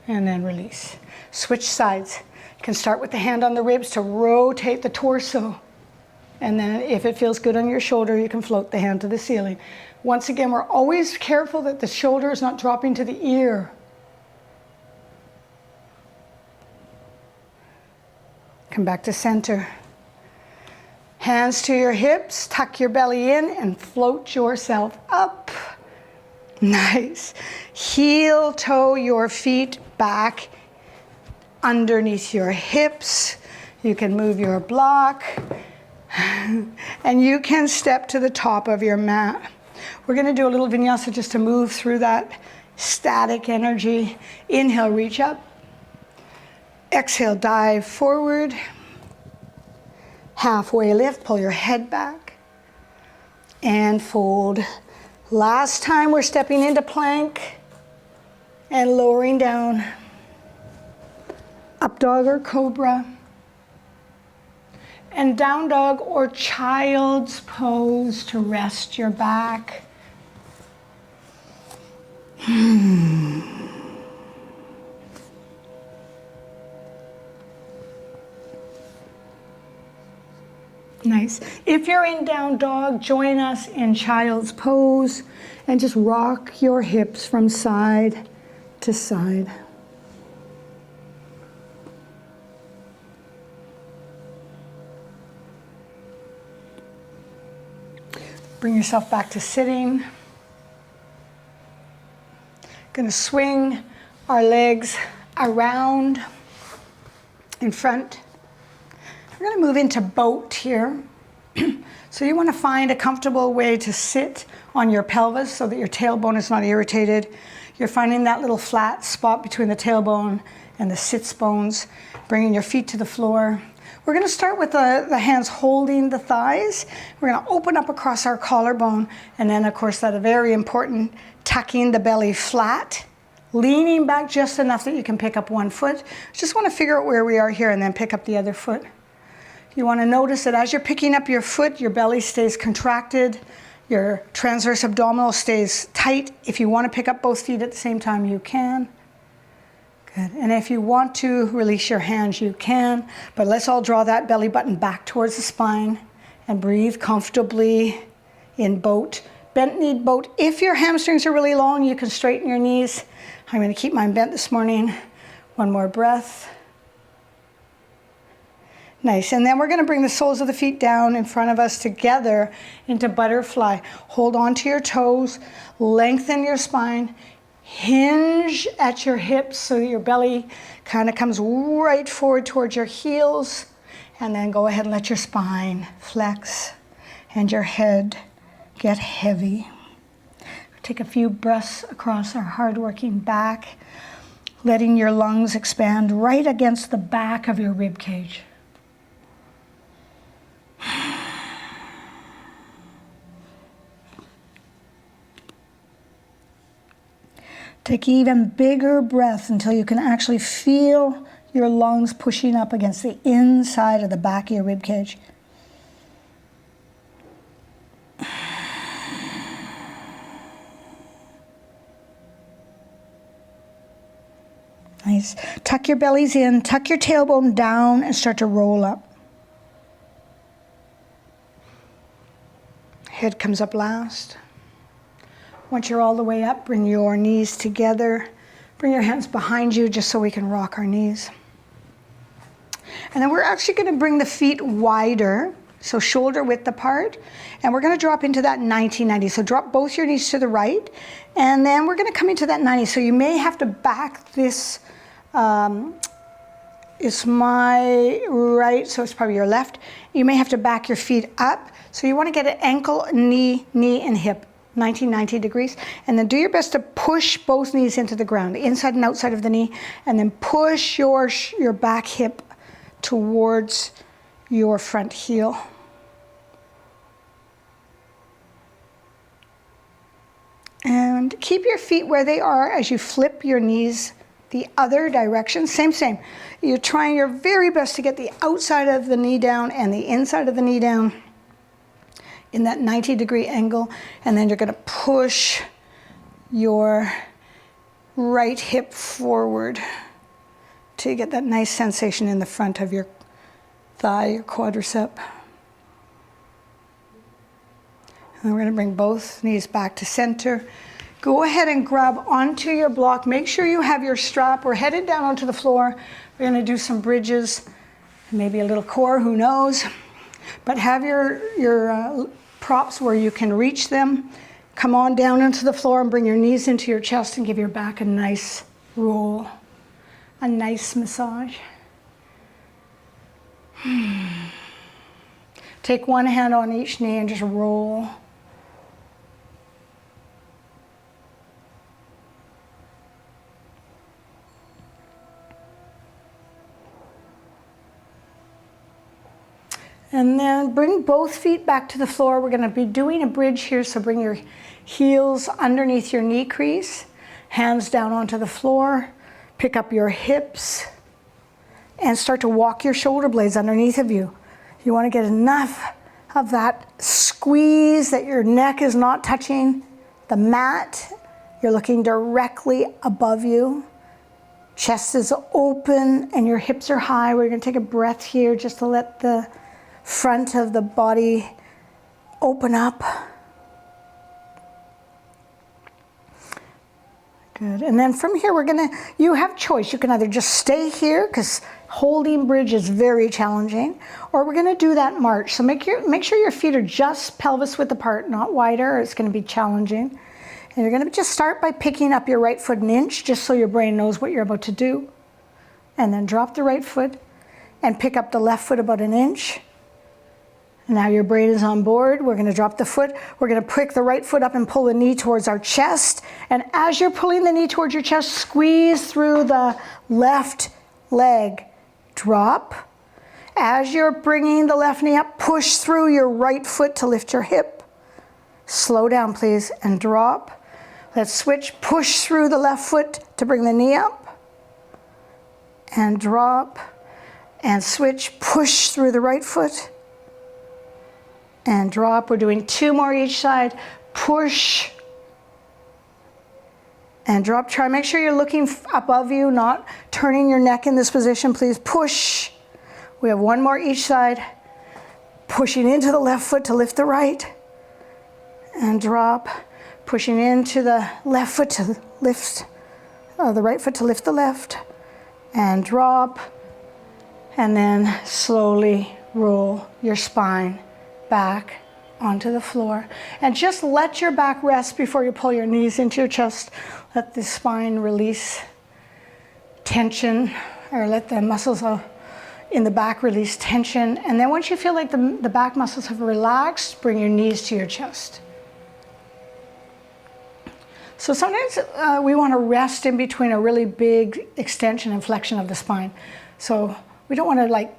And then release. Switch sides. You can start with the hand on the ribs to rotate the torso. And then if it feels good on your shoulder, you can float the hand to the ceiling. Once again, we're always careful that the shoulder is not dropping to the ear. Come back to center. Hands to your hips, tuck your belly in and float yourself up. Nice. Heel toe your feet back underneath your hips. You can move your block and you can step to the top of your mat. We're going to do a little vinyasa just to move through that static energy. Inhale, reach up. Exhale, dive forward. Halfway lift, pull your head back. And fold. Last time we're stepping into plank and lowering down. Up dog or cobra. And down dog or child's pose to rest your back. Nice. If you're in down dog, join us in child's pose and just rock your hips from side to side. Bring yourself back to sitting. Going to swing our legs around in front. We're going to move into boat here. So you want to find a comfortable way to sit on your pelvis so that your tailbone is not irritated. You're finding that little flat spot between the tailbone and the sits bones, bringing your feet to the floor. We're going to start with the hands holding the thighs. We're going to open up across our collarbone, and then of course that very important tucking the belly flat, leaning back just enough that you can pick up one foot. Just want to figure out where we are here and then pick up the other foot. You want to notice that as you're picking up your foot, your belly stays contracted, your transverse abdominal stays tight. If you want to pick up both feet at the same time, you can. Good. And if you want to release your hands, you can. But let's all draw that belly button back towards the spine and breathe comfortably in boat. Bent knee boat. If your hamstrings are really long, you can straighten your knees. I'm going to keep mine bent this morning. One more breath. Nice. And then we're going to bring the soles of the feet down in front of us together into butterfly. Hold on to your toes. Lengthen your spine. Hinge at your hips so that your belly kind of comes right forward towards your heels. And then go ahead and let your spine flex and your head get heavy. Take a few breaths across our hard-working back, letting your lungs expand right against the back of your rib cage. Take even bigger breath until you can actually feel your lungs pushing up against the inside of the back of your rib cage. Nice. Tuck your bellies in, tuck your tailbone down, and start to roll up. Head comes up last. Once you're all the way up, bring your knees together. Bring your hands behind you just so we can rock our knees. And then we're actually going to bring the feet wider, so shoulder width apart. And we're going to drop into that 90-90. So drop both your knees to the right. And then we're going to come into that 90. So you may have to back this. It's my right, so it's probably your left. You may have to back your feet up. So you want to get an ankle, knee, knee, and hip. 90 degrees, and then do your best to push both knees into the ground, inside and outside of the knee, and then push your back hip towards your front heel. And keep your feet where they are as you flip your knees the other direction. Same. You're trying your very best to get the outside of the knee down and the inside of the knee down in that 90-degree angle, and then you're going to push your right hip forward to get that nice sensation in the front of your thigh, your quadricep. And we're going to bring both knees back to center. Go ahead and grab onto your block. Make sure you have your strap. We're headed down onto the floor. We're going to do some bridges, maybe a little core, who knows. But have your props where you can reach them. Come on down into the floor and bring your knees into your chest and give your back a nice roll, a nice massage. Take one hand on each knee and just roll. And then bring both feet back to the floor. We're going to be doing a bridge here, so bring your heels underneath your knee crease, hands down onto the floor, pick up your hips, and start to walk your shoulder blades underneath of you. You want to get enough of that squeeze that your neck is not touching the mat. You're looking directly above you. Chest is open and your hips are high. We're going to take a breath here just to let the front of the body open up. Good. And then from here, you have choice. You can either just stay here, because holding bridge is very challenging, or we're going to do that march. So make sure your feet are just pelvis width apart, not wider, or it's going to be challenging. And you're going to just start by picking up your right foot an inch, just so your brain knows what you're about to do. And then drop the right foot and pick up the left foot about an inch. Now your brain is on board. We're going to drop the foot. We're going to pick the right foot up and pull the knee towards our chest. And as you're pulling the knee towards your chest, squeeze through the left leg. Drop. As you're bringing the left knee up, push through your right foot to lift your hip. Slow down, please, and drop. Let's switch. Push through the left foot to bring the knee up. And drop. And switch. Push through the right foot. And drop. We're doing 2 more each side. Push and drop. Try, make sure you're looking above you, not turning your neck in this position, please. Push. We have 1 more each side. Pushing into the left foot to lift the right. And drop. Pushing into the left foot to lift, the right foot to lift the left. And drop. And then slowly roll your spine back onto the floor, and just let your back rest before you pull your knees into your chest. Let the spine release tension, or let the muscles in the back release tension. And then once you feel like the back muscles have relaxed, bring your knees to your chest. So sometimes we want to rest in between a really big extension and flexion of the spine. So we don't want to like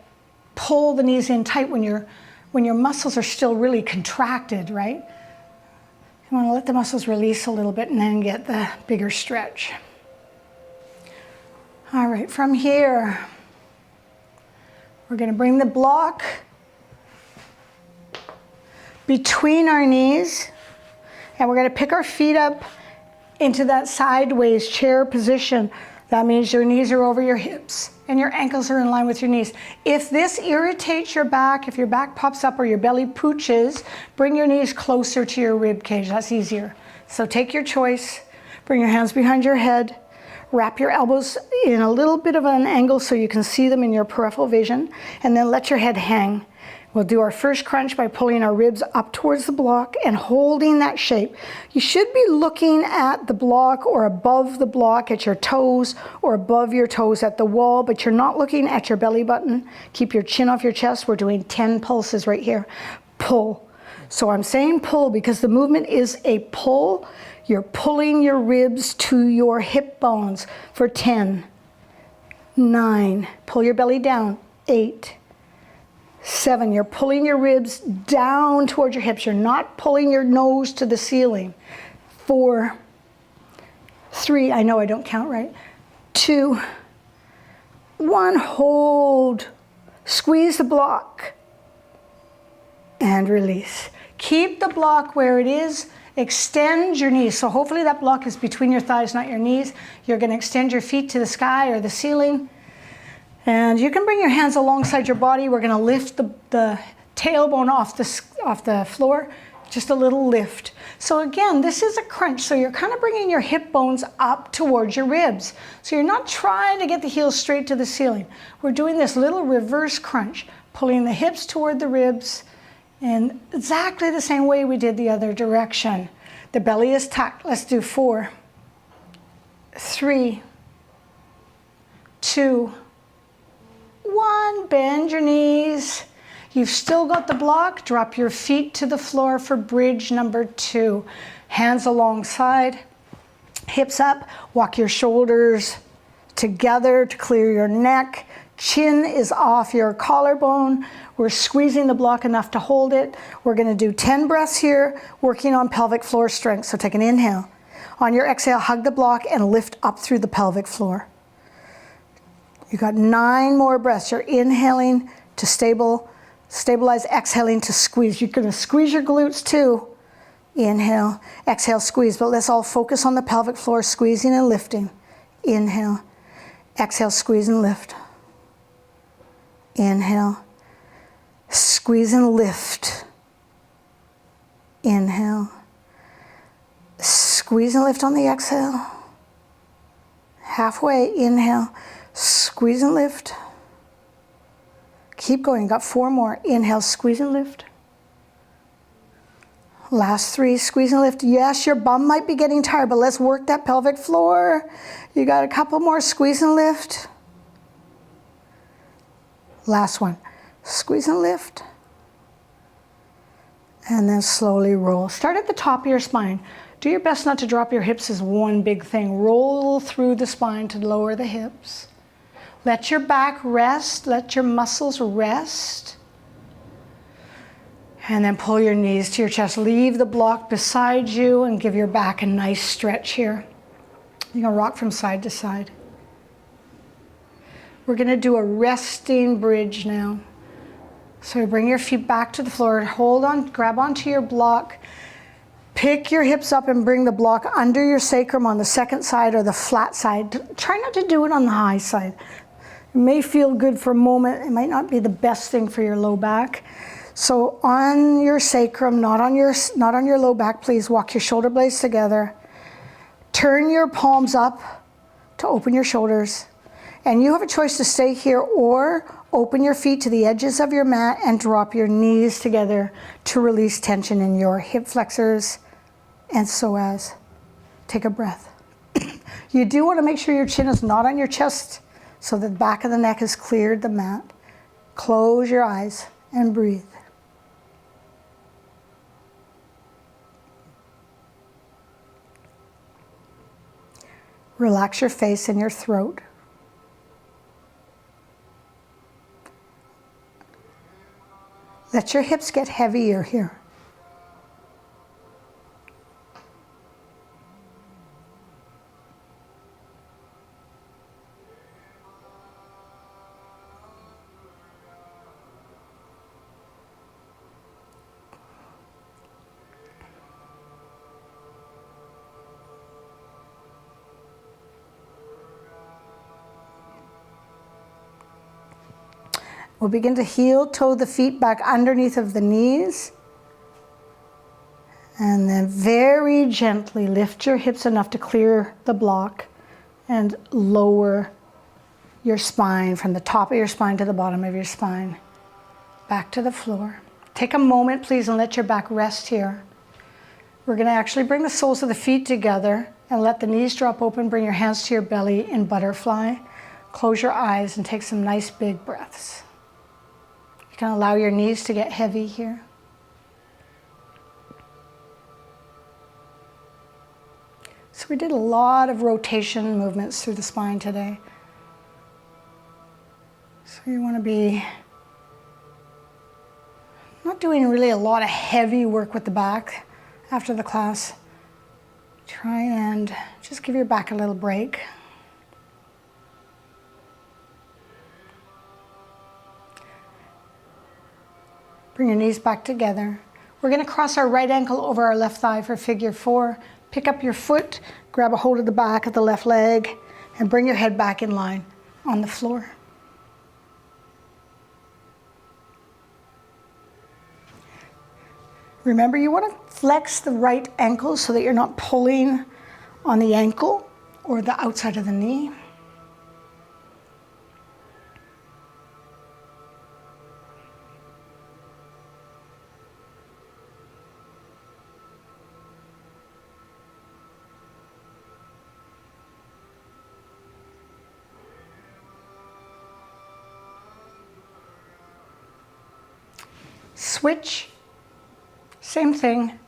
pull the knees in tight when your muscles are still really contracted, right? You want to let the muscles release a little bit and then get the bigger stretch. All right, from here, we're going to bring the block between our knees, and we're going to pick our feet up into that sideways chair position. That means your knees are over your hips and your ankles are in line with your knees. If this irritates your back, if your back pops up or your belly pooches, bring your knees closer to your rib cage. That's easier. So take your choice. Bring your hands behind your head. Wrap your elbows in a little bit of an angle so you can see them in your peripheral vision, and then let your head hang. We'll do our first crunch by pulling our ribs up towards the block and holding that shape. You should be looking at the block or above the block at your toes or above your toes at the wall, but you're not looking at your belly button. Keep your chin off your chest. We're doing 10 pulses right here. Pull. So I'm saying pull because the movement is a pull. You're pulling your ribs to your hip bones for 10, 9, pull your belly down, 8, 7, you're pulling your ribs down towards your hips. You're not pulling your nose to the ceiling. 4, 3, I know I don't count right. 2, 1, hold. Squeeze the block and release. Keep the block where it is. Extend your knees. So hopefully that block is between your thighs, not your knees. You're going to extend your feet to the sky or the ceiling. And you can bring your hands alongside your body. We're going to lift the tailbone off the floor. Just a little lift. So again, this is a crunch. So you're kind of bringing your hip bones up towards your ribs. So you're not trying to get the heels straight to the ceiling. We're doing this little reverse crunch, pulling the hips toward the ribs in exactly the same way we did the other direction. The belly is tucked. Let's do 4, 3, 2, 1. Bend your knees. You've still got the block. Drop your feet to the floor for bridge number 2. Hands alongside, hips up. Walk your shoulders together to clear your neck. Chin is off your collarbone. We're squeezing the block enough to hold it. We're going to do 10 breaths here, working on pelvic floor strength. So take an inhale. On your exhale, hug the block and lift up through the pelvic floor. You got 9 more breaths. You're inhaling to stabilize, exhaling to squeeze. You're going to squeeze your glutes too. Inhale, exhale, squeeze. But let's all focus on the pelvic floor, squeezing and lifting. Inhale, exhale, squeeze and lift. Inhale, squeeze and lift. Inhale, squeeze and lift on the exhale. Halfway, inhale, squeeze and lift. Keep going, got 4 more. Inhale, squeeze and lift. Last 3, squeeze and lift. Yes, your bum might be getting tired, but let's work that pelvic floor. You got a couple more, squeeze and lift. Last one, squeeze and lift. And then slowly roll. Start at the top of your spine. Do your best not to drop your hips as one big thing. Roll through the spine to lower the hips. Let your back rest, let your muscles rest. And then pull your knees to your chest. Leave the block beside you and give your back a nice stretch here. You're gonna rock from side to side. We're gonna do a resting bridge now. So bring your feet back to the floor, hold on, grab onto your block, pick your hips up and bring the block under your sacrum on the second side or the flat side. Try not to do it on the high side. It may feel good for a moment, it might not be the best thing for your low back. So on your sacrum, not on your low back, please walk your shoulder blades together. Turn your palms up to open your shoulders. And you have a choice to stay here or open your feet to the edges of your mat and drop your knees together to release tension in your hip flexors and psoas. Take a breath. You do want to make sure your chin is not on your chest so the back of the neck has cleared the mat. Close your eyes and breathe. Relax your face and your throat. Let your hips get heavier here. We'll begin to heel toe the feet back underneath of the knees. And then very gently lift your hips enough to clear the block and lower your spine from the top of your spine to the bottom of your spine. Back to the floor. Take a moment, please, and let your back rest here. We're going to actually bring the soles of the feet together and let the knees drop open. Bring your hands to your belly in butterfly. Close your eyes and take some nice big breaths. You can allow your knees to get heavy here. So we did a lot of rotation movements through the spine today. So you want to be not doing really a lot of heavy work with the back after the class. Try and just give your back a little break. Bring your knees back together. We're going to cross our right ankle over our left thigh for figure 4. Pick up your foot, grab a hold of the back of the left leg, and bring your head back in line on the floor. Remember, you want to flex the right ankle so that you're not pulling on the ankle or the outside of the knee. Switch. Same thing.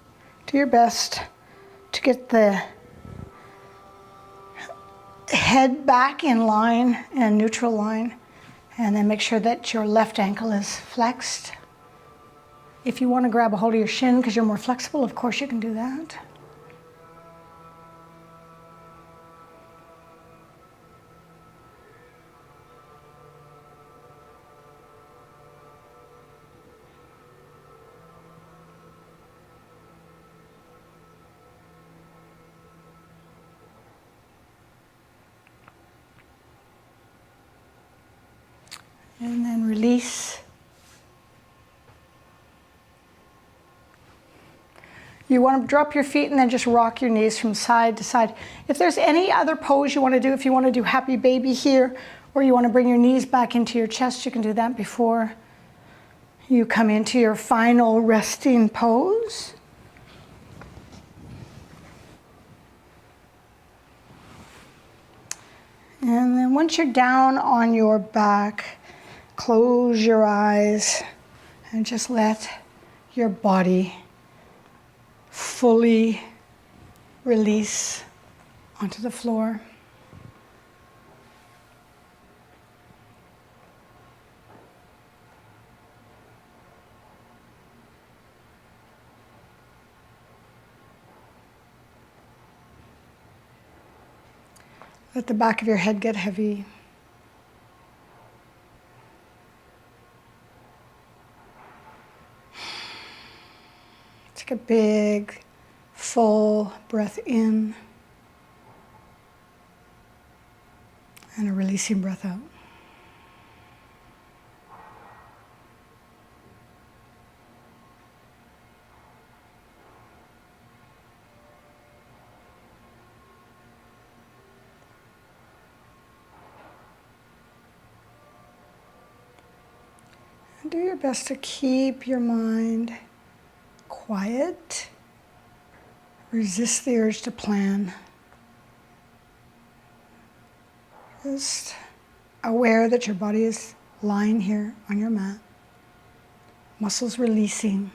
Do your best to get the head back in line and neutral line, and then make sure that your left ankle is flexed. If you want to grab a hold of your shin because you're more flexible, of course you can do that. And then release. You want to drop your feet and then just rock your knees from side to side. If there's any other pose you want to do, if you want to do happy baby here, or you want to bring your knees back into your chest, you can do that before you come into your final resting pose. And then once you're down on your back, close your eyes and just let your body fully release onto the floor. Let the back of your head get heavy. Take a big, full breath in and a releasing breath out. And do your best to keep your mind quiet. Resist the urge to plan. Just aware that your body is lying here on your mat. Muscles releasing.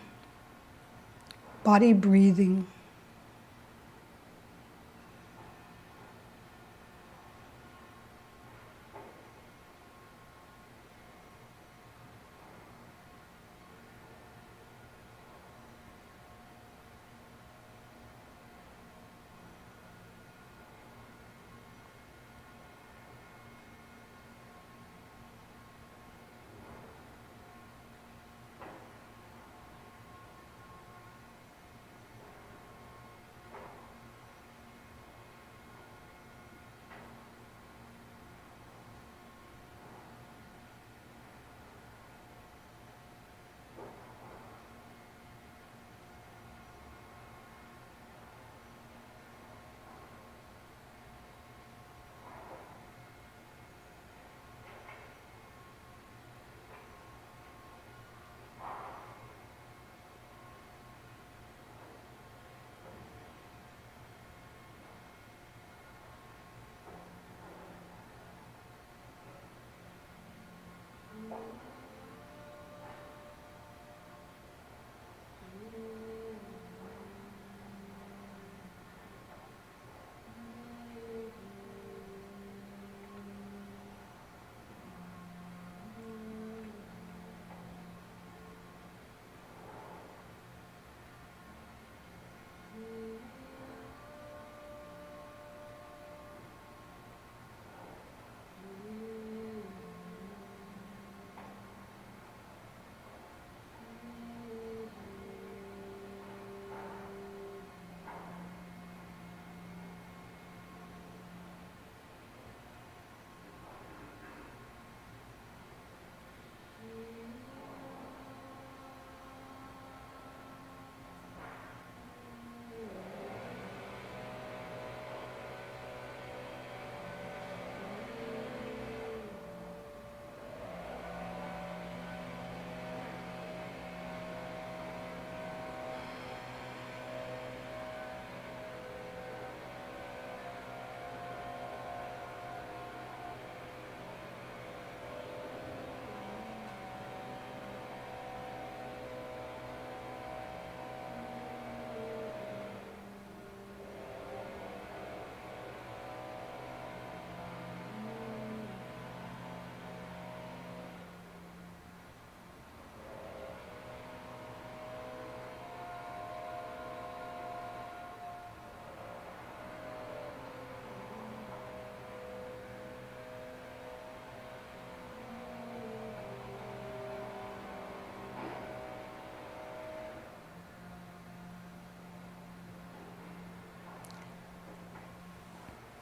Body breathing.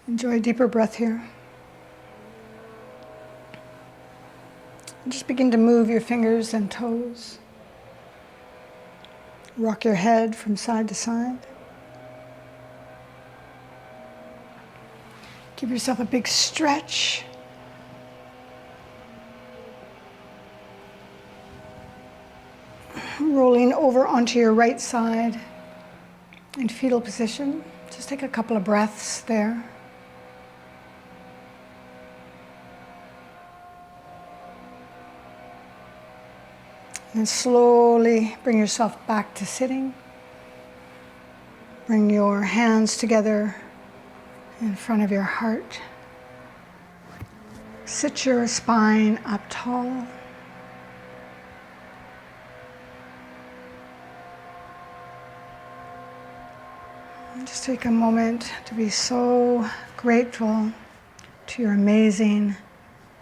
Enjoy a deeper breath here. And just begin to move your fingers and toes. Rock your head from side to side. Give yourself a big stretch. Rolling over onto your right side in fetal position. Just take a couple of breaths there. And slowly bring yourself back to sitting. Bring your hands together in front of your heart. Sit your spine up tall. And just take a moment to be so grateful to your amazing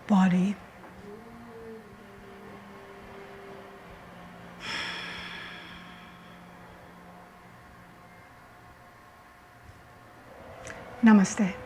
body. Namaste.